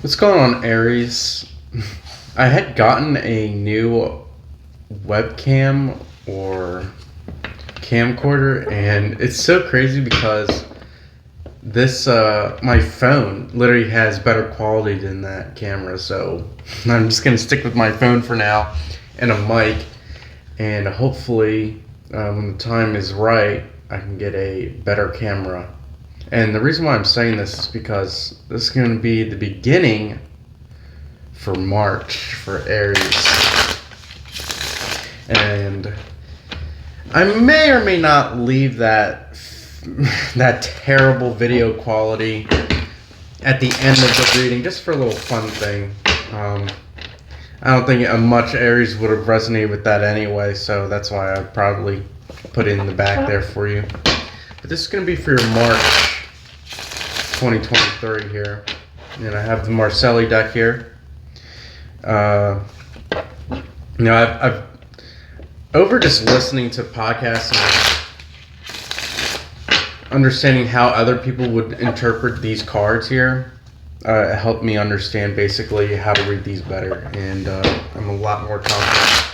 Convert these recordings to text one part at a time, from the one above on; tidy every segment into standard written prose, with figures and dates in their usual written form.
What's going on, Aries? I had gotten a new webcam or camcorder, and it's so crazy because this my phone literally has better quality than that camera, so I'm just gonna stick with my phone for now and a mic, and hopefully when the time is right I can get a better camera. And the reason why I'm saying this is because this is going to be the beginning for March for Aries. And I may or may not leave that terrible video quality at the end of the reading, just for a little fun thing. I don't think much Aries would have resonated with that anyway, so that's why I probably put it in the back there for you. But this is going to be for your March 2023 here, and I have the Marcelli deck here. I've over just listening to podcasts and understanding how other people would interpret these cards here. It helped me understand basically how to read these better, and I'm a lot more confident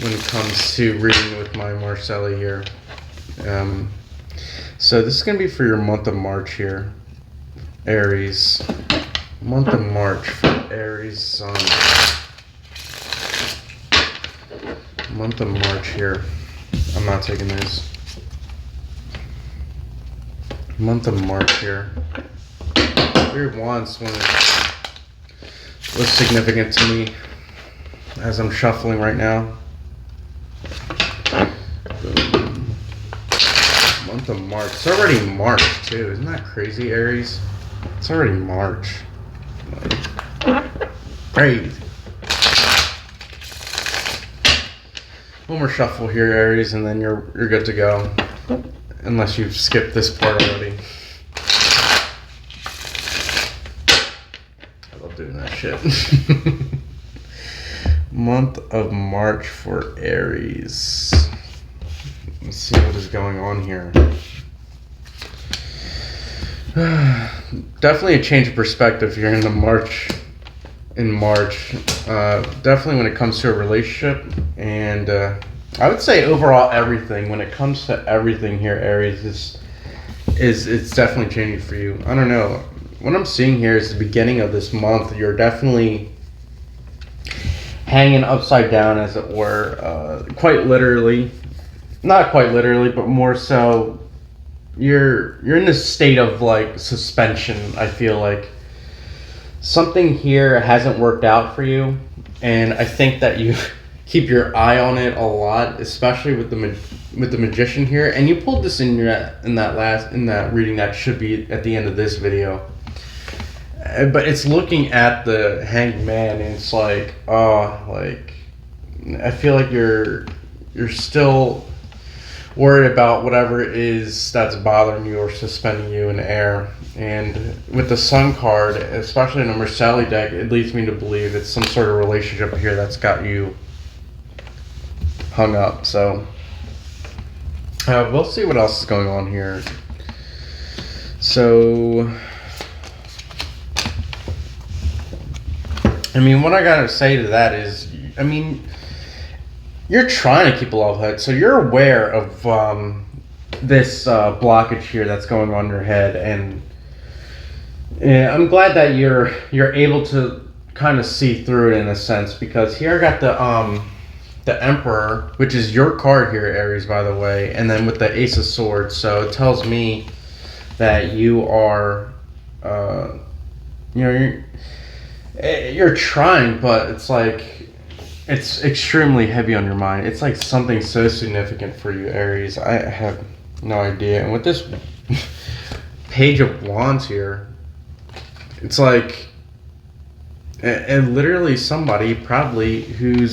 when it comes to reading with my Marcelli here. So this is going to be for your month of March here, Aries. Month of March for Aries Sun. Month of March here. I'm not taking this. Month of March here. Weird Wands one was significant to me as I'm shuffling right now. Month of March. It's already March too. Isn't that crazy, Aries? It's already March. Crazy. One more shuffle here, Aries, and then you're good to go. Unless you've skipped this part already. I love doing that shit. Month of March for Aries. Let's see what is going on here. Definitely a change of perspective here in March. Definitely when it comes to a relationship, and I would say overall everything. When it comes to everything here, Aries, is it's definitely changing for you. I don't know. What I'm seeing here is the beginning of this month. You're definitely hanging upside down, as it were, quite literally. Not quite literally, but more so. You're in this state of like suspension. I feel like something here hasn't worked out for you, and I think that you keep your eye on it a lot, especially with the Magician here. And you pulled this in that reading that should be at the end of this video. But it's looking at the Hanged Man, and it's like, I feel like you're still worried about whatever it is that's bothering you or suspending you in air. And with the Sun card, especially in a Marcelli deck, it leads me to believe it's some sort of relationship here that's got you hung up. So we'll see what else is going on here. So what I gotta say to that is, you're trying to keep a level head, so you're aware of this blockage here that's going on in your head, and I'm glad that you're able to kind of see through it in a sense, because here I got the Emperor, which is your card here, Aries, by the way, and then with the Ace of Swords, so it tells me that you are, you're trying, but it's like, it's extremely heavy on your mind. It's like something so significant for you, Aries. I have no idea. And with this Page of Wands here, it's like, and literally somebody probably who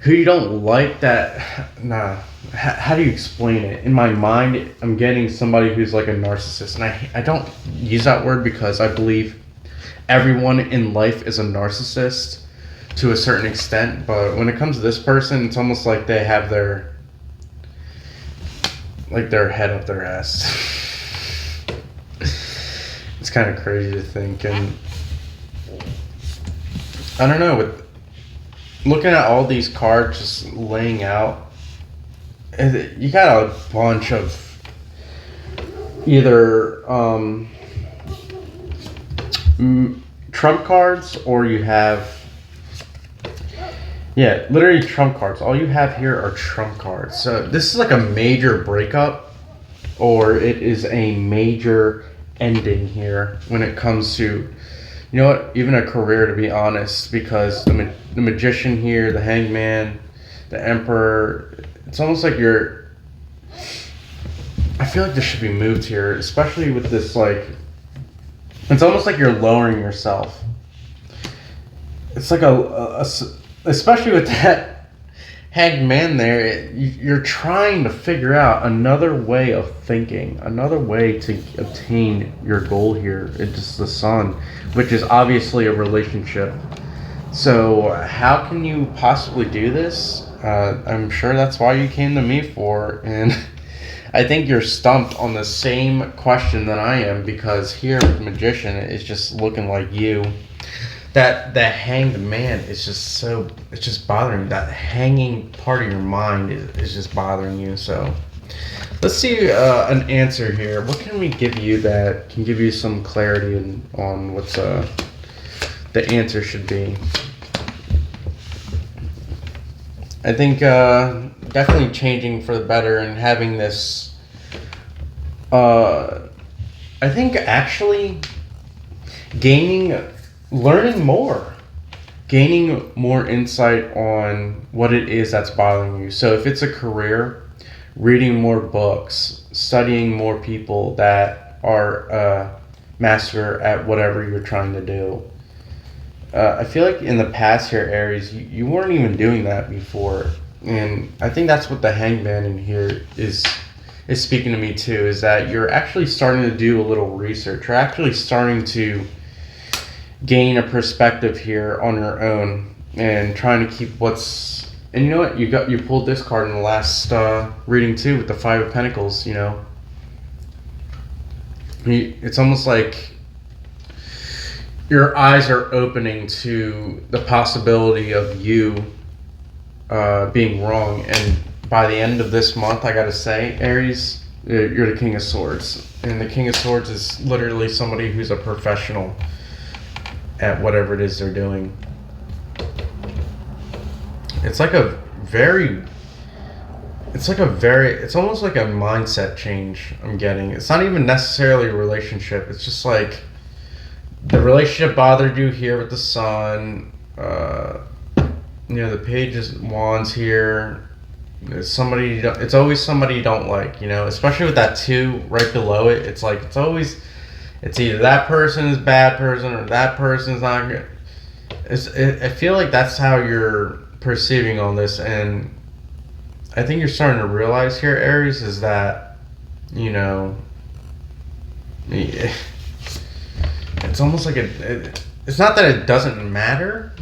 you don't like that. Nah, how do you explain it? In my mind, I'm getting somebody who's like a narcissist. And I don't use that word because I believe everyone in life is a narcissist to a certain extent, but when it comes to this person, it's almost like they have their head up their ass. It's kind of crazy to think, and I don't know, with looking at all these cards just laying out, you got a bunch of either trump cards, or you have, yeah, literally trump cards. All you have here are trump cards. So this is like a major breakup, or it is a major ending here when it comes to, you know what, even a career, to be honest, because the magician here, the hangman, the emperor, it's almost like I feel like this should be moved here, especially with this, like, it's almost like you're lowering yourself. It's like especially with that hanged man there, you're trying to figure out another way of thinking, another way to obtain your goal here. It's just the sun, which is obviously a relationship. So how can you possibly do this? I'm sure that's why you came to me for, and I think you're stumped on the same question that I am, because here with Magician, it's just looking like you. That hanged man is just it's just bothering you. That hanging part of your mind is just bothering you. So let's see an answer here. What can we give you that can give you some clarity on what's the answer should be? I think definitely changing for the better and having this. I think actually learning more, gaining more insight on what it is that's bothering you. So if it's a career, reading more books, studying more people that are master at whatever you're trying to do. I feel like in the past here, Aries, you weren't even doing that before. And I think that's what the hangman in here is speaking to me too, is that you're actually starting to do a little research. You're actually starting to gain a perspective here on your own and trying to keep and you know what, you pulled this card in the last reading too with the Five of Pentacles. You know, it's almost like your eyes are opening to the possibility of you being wrong. And by the end of this month, I gotta say, Aries, you're the King of Swords. And the King of Swords is literally somebody who's a professional at whatever it is they're doing. It's almost like a mindset change I'm getting. It's not even necessarily a relationship. It's just like the relationship bothered you here with the sun. The Page of Wands here. It's always somebody you don't like, especially with that 2 right below it. It's like it's either that person is a bad person or that person's not good. I feel like that's how you're perceiving all this, and I think you're starting to realize here, Aries, is that it's almost like it's not that it doesn't matter.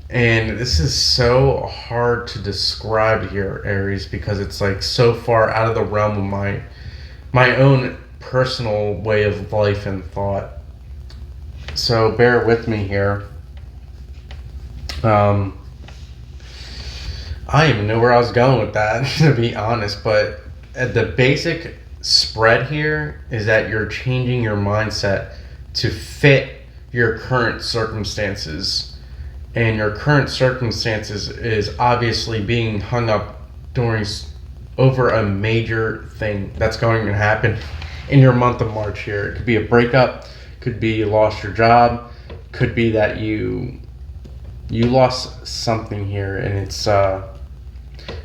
And this is so hard to describe here, Aries, because it's like so far out of the realm of my own personal way of life and thought. So bear with me here. I don't even know where I was going with that, to be honest, but the basic spread here is that you're changing your mindset to fit your current circumstances. And your current circumstances is obviously being hung up over a major thing that's going to happen in your month of March here. It could be a breakup, could be you lost your job, could be that you lost something here, and it's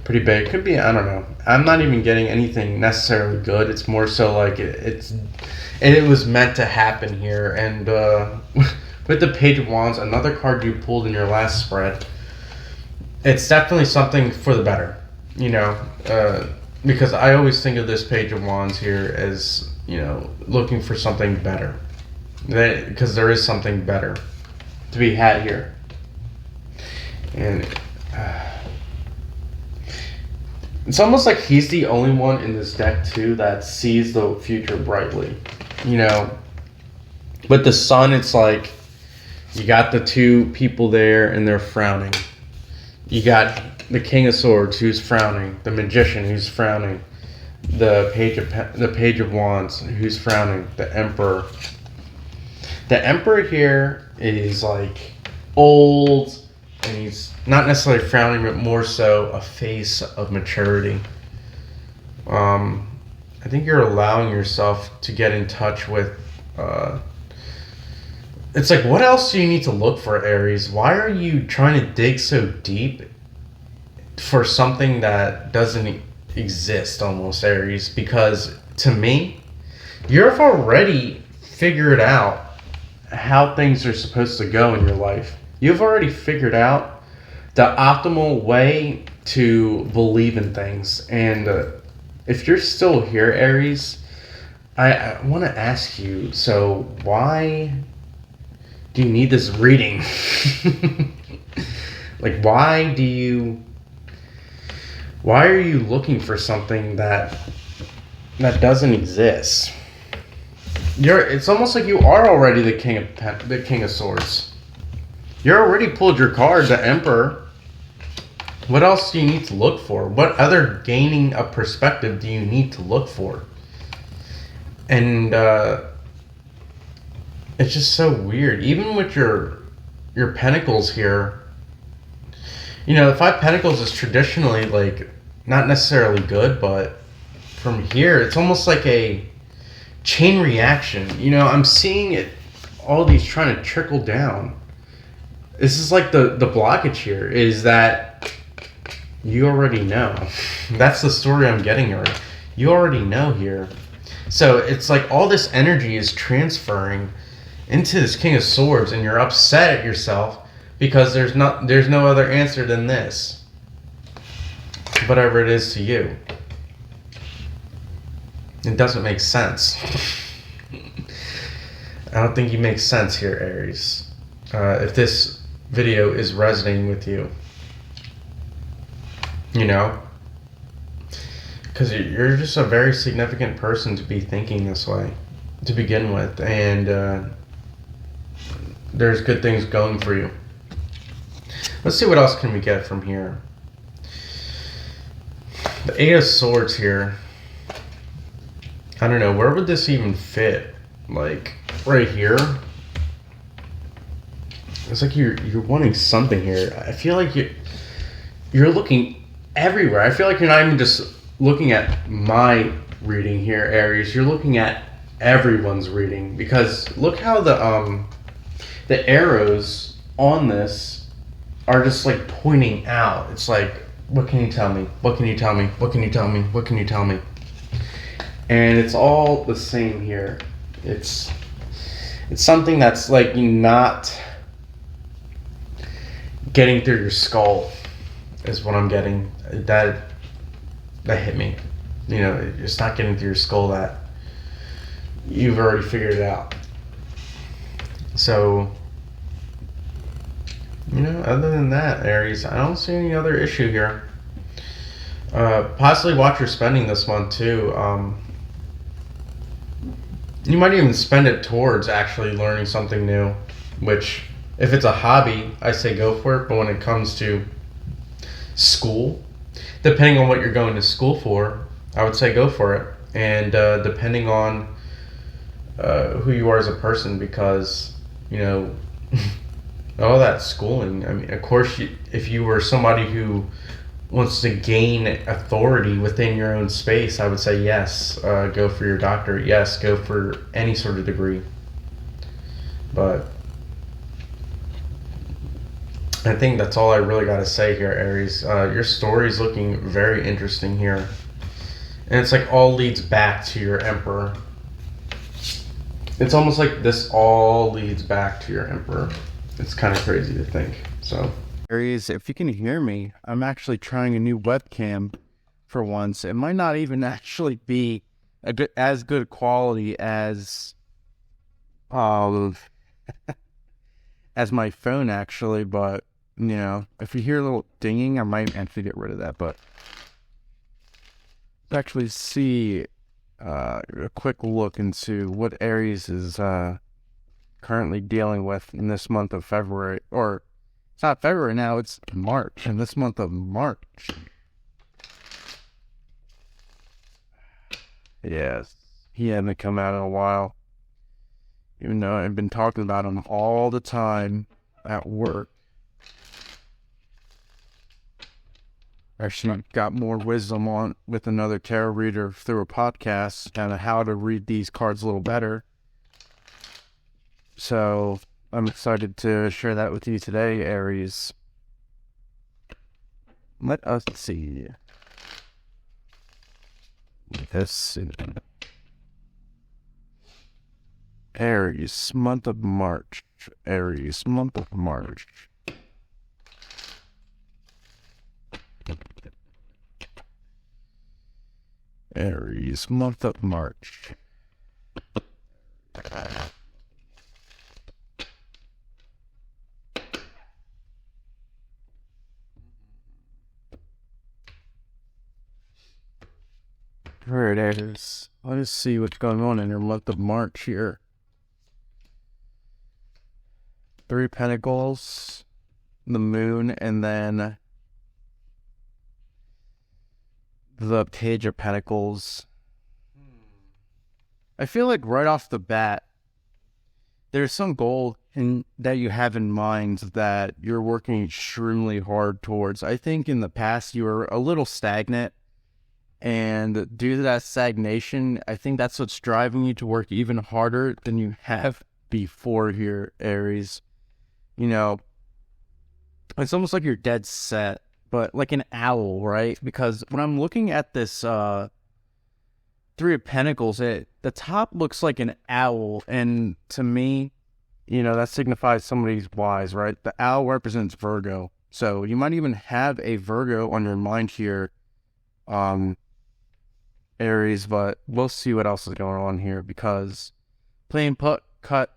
pretty big. Could be, I don't know. I'm not even getting anything necessarily good. It's more so like it was meant to happen here. And with the Page of Wands, another card you pulled in your last spread, it's definitely something for the better, because I always think of this Page of Wands here as, looking for something better, because there is something better to be had here. And it's almost like he's the only one in this deck too that sees the future brightly, with the sun. It's like You got the two people there and they're frowning. You got the King of Swords who's frowning, the Magician who's frowning, the Page of Wands who's frowning, the Emperor. The Emperor here is like old, and he's not necessarily frowning, but more so a face of maturity. I think you're allowing yourself to get in touch with. It's like, what else do you need to look for, Aries? Why are you trying to dig so deep for something that doesn't exist, almost, Aries? Because to me, you've already figured out how things are supposed to go in your life. You've already figured out the optimal way to believe in things. And if you're still here, Aries, I want to ask you, so why do you need this reading? Like, why are you looking for something that doesn't exist? It's almost like you are already the King of Swords. You already pulled your card, the Emperor. What else do you need to look for? What other gaining of perspective do you need to look for? And it's just so weird. Even with your Pentacles here, you know, the Five Pentacles is traditionally like not necessarily good, but from here it's almost like a chain reaction. You know, I'm seeing it, all these trying to trickle down. This is like the blockage here is that you already know. That's the story I'm getting here. You already know here. So it's like all this energy is transferring into this King of Swords, and you're upset at yourself because there's no other answer than this. Whatever it is to you. It doesn't make sense. I don't think you make sense here, Aries. If this video is resonating with you, you know, because you're just a very significant person to be thinking this way to begin with, and there's good things going for you. Let's see what else can we get from here. The Eight of Swords here. I don't know, where would this even fit? Like right here? It's like you're wanting something here. I feel like you're looking everywhere. I feel like you're not even just looking at my reading here, Aries. You're looking at everyone's reading, because look how the arrows on this are just like pointing out. It's like, what can you tell me? What can you tell me? What can you tell me? What can you tell me? And it's all the same here. It's something that's like not getting through your skull is what I'm getting. That hit me. You know, it's not getting through your skull that you've already figured it out. So, you know, other than that, Aries, I don't see any other issue here. Possibly watch your spending this month too. You might even spend it towards actually learning something new, which if it's a hobby, I say go for it. But when it comes to school, depending on what you're going to school for, I would say go for it. And depending on who you are as a person, because, you know, all that schooling, I mean, of course, if you were somebody who wants to gain authority within your own space, I would say yes, go for your doctorate. Yes, go for any sort of degree. But I think that's all I really got to say here, Aries. Your story's looking very interesting here. And it's like all leads back to your Emperor. It's almost like this all leads back to your Emperor. It's kind of crazy to think. So, Aries, if you can hear me, I'm actually trying a new webcam for once. It might not even actually be as good quality as as my phone actually, but you know, if you hear a little dinging, I might actually get rid of that. But let's actually see a quick look into what Aries is currently dealing with in this month of February. Or, it's not February now, it's March. In this month of March. Yes, he hadn't come out in a while. Even though I've been talking about him all the time at work. Actually, got more wisdom on with another tarot reader through a podcast, kind of how to read these cards a little better. So I'm excited to share that with you today, Aries. Let us see. This Aries, month of March. Aries, month of March. Aries, month of March. Here it is. Let us see what's going on in the month of March here. 3 Pentacles, the Moon, and then the Page of Pentacles. I feel like right off the bat, there's some goal that you have in mind that you're working extremely hard towards. I think in the past you were a little stagnant, and due to that stagnation, I think that's what's driving you to work even harder than you have before here, Aries. You know, it's almost like you're dead set, but like an owl, right? Because when I'm looking at this 3 of Pentacles, the top looks like an owl, and to me, you know, that signifies somebody's wise, right? The owl represents Virgo, so you might even have a Virgo on your mind here, Aries, but we'll see what else is going on here, because plain cut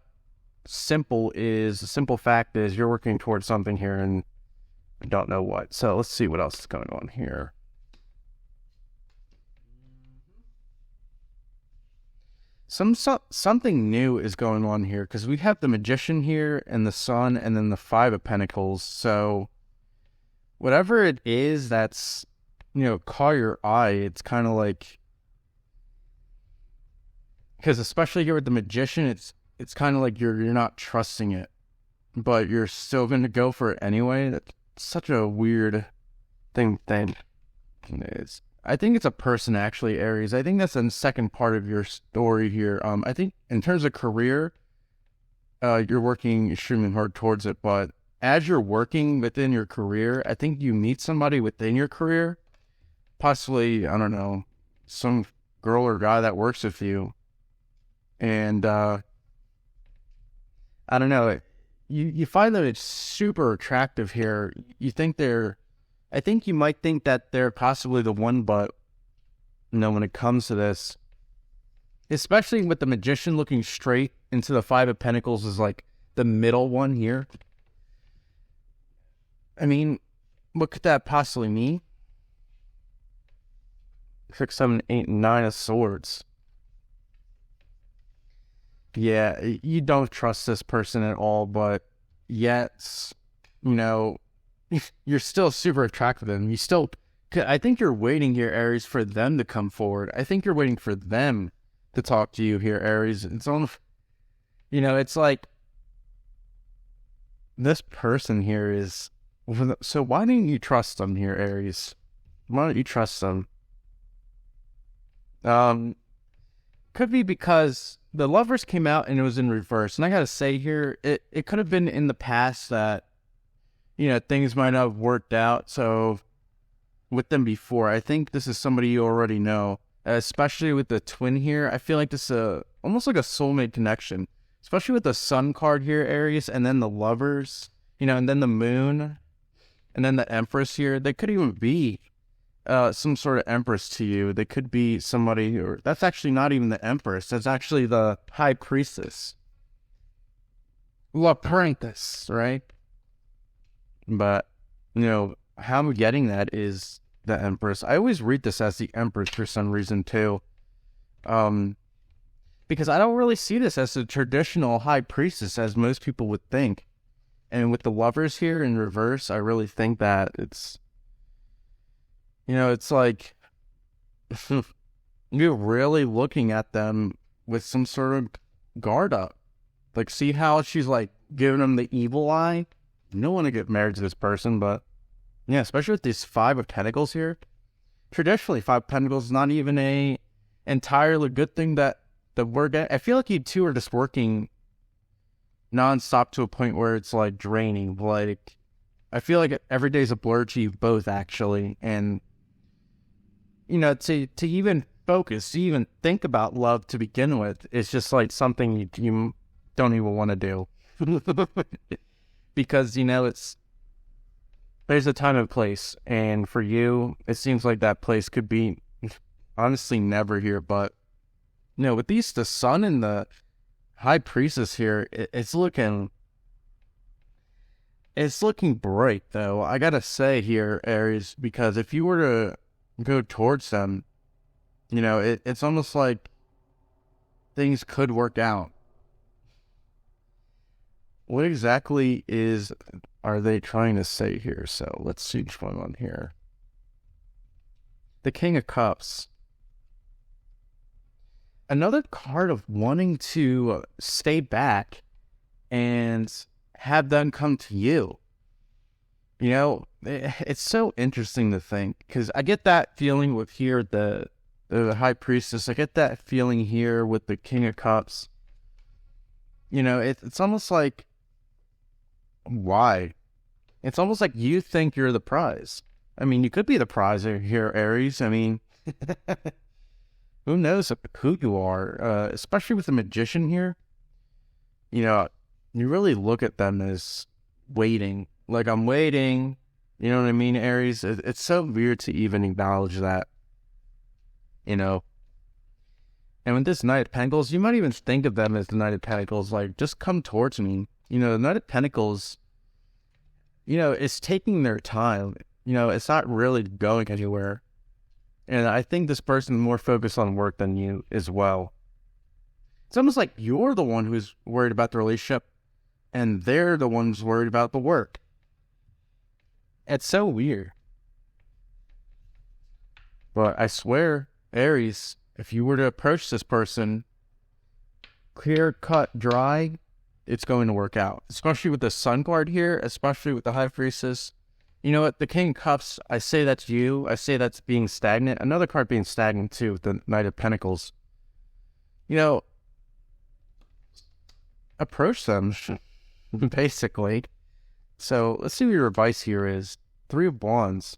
simple is, the simple fact is you're working towards something here and don't know what. So let's see what else is going on here. Something new is going on here, because we have the Magician here and the Sun and then the 5 of Pentacles. So whatever it is that's, you know, caught your eye, it's kind of like, because especially here with the Magician, it's kind of like you're not trusting it, but you're still going to go for it anyway. That's such a weird thing. I think it's a person, actually, Aries. I think that's the second part of your story here. I think in terms of career, you're working extremely hard towards it, but as you're working within your career, I think you meet somebody within your career, possibly, I don't know, some girl or guy that works with you, and I don't know, you find that it's super attractive here. I think you might think that they're possibly the one, but you know, when it comes to this, especially with the Magician looking straight into the 5 of Pentacles is like the middle one here. I mean, what could that possibly mean? 6, 7, 8, 9 of Swords. Yeah, you don't trust this person at all, but yet, you know, you're still super attracted to them. I think you're waiting here, Aries, for them to come forward. I think you're waiting for them to talk to you here, Aries. It's on, you know, it's like this person here is, so why didn't you trust them here, Aries? Why don't you trust them? Could be because the Lovers came out and it was in reverse. And I gotta say here, it could have been in the past that, you know, things might not have worked out. So with them before, I think this is somebody you already know, especially with the Twin here. I feel like this is almost like a soulmate connection, especially with the Sun card here, Aries, and then the Lovers, you know, and then the Moon, and then the Empress here. They could even be some sort of Empress to you. They could be somebody, or that's actually not even the Empress. That's actually the High Priestess. La Parenthus, right? But, you know, how I'm getting that is the Empress. I always read this as the Empress for some reason too. Because because I don't really see this as a traditional high priestess as most people would think. And with the lovers here in reverse, I really think that it's, it's like you're really looking at them with some sort of guard up. Like, see how she's like giving them the evil eye? You don't want to get married to this person, but yeah, especially with this Five of Pentacles here. Traditionally, Five of Pentacles is not even a entirely good thing that we're getting. I feel like you two are just working nonstop to a point where it's like draining. Like, I feel like every day's a blur to you both, actually. And, to even focus, to even think about love to begin with, it's just like something you don't even want to do. Because, there's a time and place. And for you, it seems like that place could be honestly never here. But, with the Sun and the High Priestess here, it's looking bright, though. I gotta say here, Aries, because if you were to go towards them, it's almost like things could work out. What exactly are they trying to say here? So let's see what's going on here. The King of Cups. Another card of wanting to stay back and have them come to you. It's so interesting to think, because I get that feeling with here, the High Priestess. I get that feeling here with the King of Cups. It's almost like, why? It's almost like you think you're the prize. I mean, you could be the prize here, Aries. I mean, who knows who you are, especially with the Magician here. You really look at them as waiting. Like, I'm waiting. You know what I mean, Aries? It's so weird to even acknowledge that. And with this Knight of Pentacles, you might even think of them as the Knight of Pentacles. Like, just come towards me. The Knight of Pentacles, is taking their time. It's not really going anywhere. And I think this person is more focused on work than you as well. It's almost like you're the one who's worried about the relationship, and they're the ones worried about the work. It's so weird. But I swear, Aries, if you were to approach this person clear cut, dry, it's going to work out. Especially with the Sun card here, especially with the High Priestess. You know what? The King of Cups, I say that's you. I say that's being stagnant. Another card being stagnant too, with the Knight of Pentacles. Approach them, basically. So let's see what your advice here is. Three of Wands.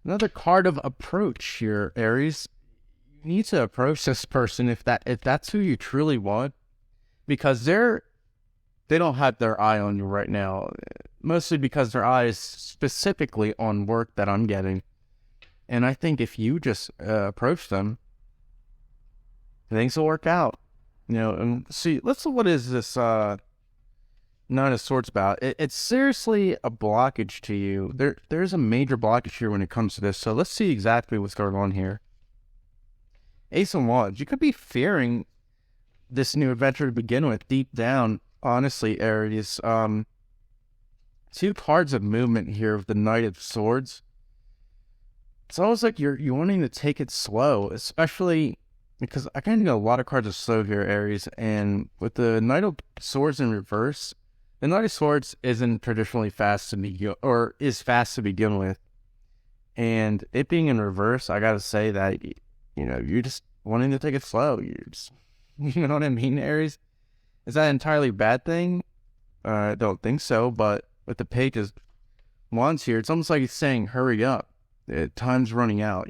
Another card of approach here, Aries. You need to approach this person if that's who you truly want, because they don't have their eye on you right now. Mostly because their eye is specifically on work that I'm getting. And I think if you just approach them, things will work out. And see, what is this Nine of Swords about? It's seriously a blockage to you. There's a major blockage here when it comes to this. So let's see exactly what's going on here. Ace of Wands. You could be fearing this new adventure to begin with, deep down. Honestly, Aries. Two cards of movement here of the Knight of Swords. It's almost like you're wanting to take it slow, especially because I kind of get a lot of cards of slow here, Aries. And with the Knight of Swords in reverse, the Knight of Swords isn't traditionally fast to begin, or is fast to begin with. And it being in reverse, I gotta say that, you're just wanting to take it slow. You know what I mean, Aries? Is that an entirely bad thing? I don't think so, but with the Page of Wands here, it's almost like he's saying, hurry up. Time's running out,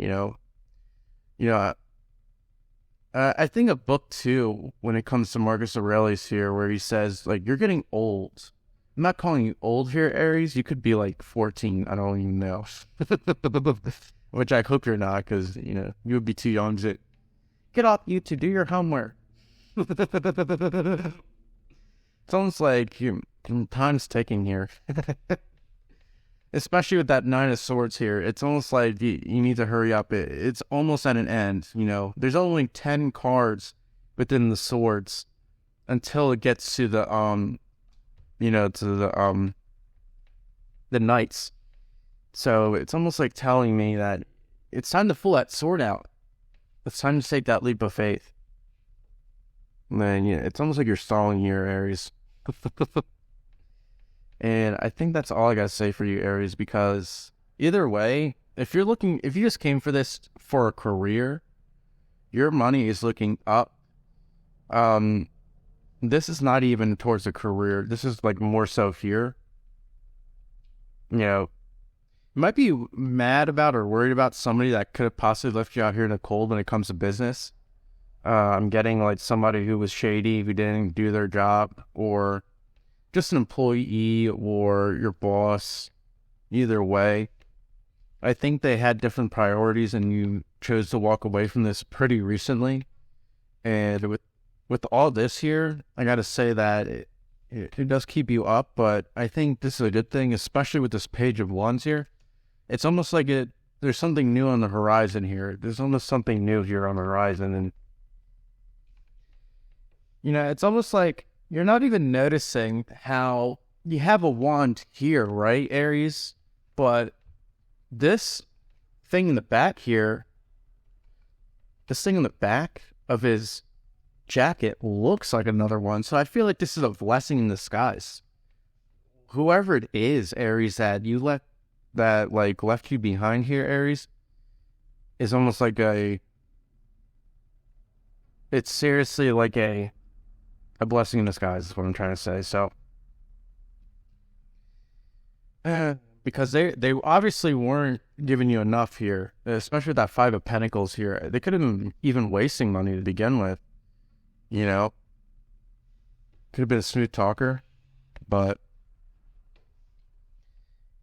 I think of book 2 when it comes to Marcus Aurelius here, where he says, like, you're getting old. I'm not calling you old here, Aries. You could be like 14. I don't even know. Which I hope you're not, because, you would be too young to get off YouTube, do your homework. It's almost like time's ticking here. Especially with that Nine of Swords here, it's almost like you need to hurry up. It's almost at an end, There's only 10 cards within the swords until it gets to the the knights. So it's almost like telling me that it's time to pull that sword out. It's time to take that leap of faith. And then it's almost like you're stalling here, Aries. And I think that's all I gotta say for you, Aries, because either way, if you just came for this for a career, your money is looking up. This is not even towards a career. This is like more so here. You might be mad about or worried about somebody that could have possibly left you out here in the cold when it comes to business. I'm getting like somebody who was shady, who didn't do their job, or just an employee or your boss. Either way, I think they had different priorities and you chose to walk away from this pretty recently. And with all this here, I gotta say that it does keep you up, but I think this is a good thing, especially with this Page of Wands here. It's almost like there's something new on the horizon here. There's almost something new here on the horizon. And, it's almost like you're not even noticing how you have a wand here, right, Aries? But this thing in the back here, this thing in the back of his jacket looks like another one. So I feel like this is a blessing in disguise. Whoever it is, Aries, that left you behind here, Aries, is almost like it's seriously like a blessing in disguise is what I'm trying to say. So because they obviously weren't giving you enough here, especially with that Five of Pentacles here. They could have been even wasting money to begin with. Could have been a smooth talker, but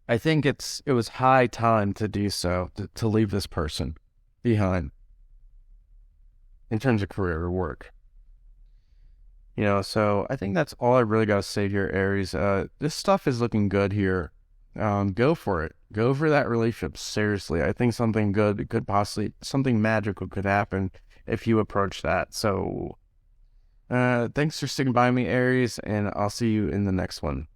I think it was high time to do so, to leave this person behind in terms of career or work. So I think that's all I really got to say here, Aries. This stuff is looking good here. Go for it. Go for that relationship. Seriously, I think something good something magical could happen if you approach that. So, thanks for sticking by me, Aries, and I'll see you in the next one.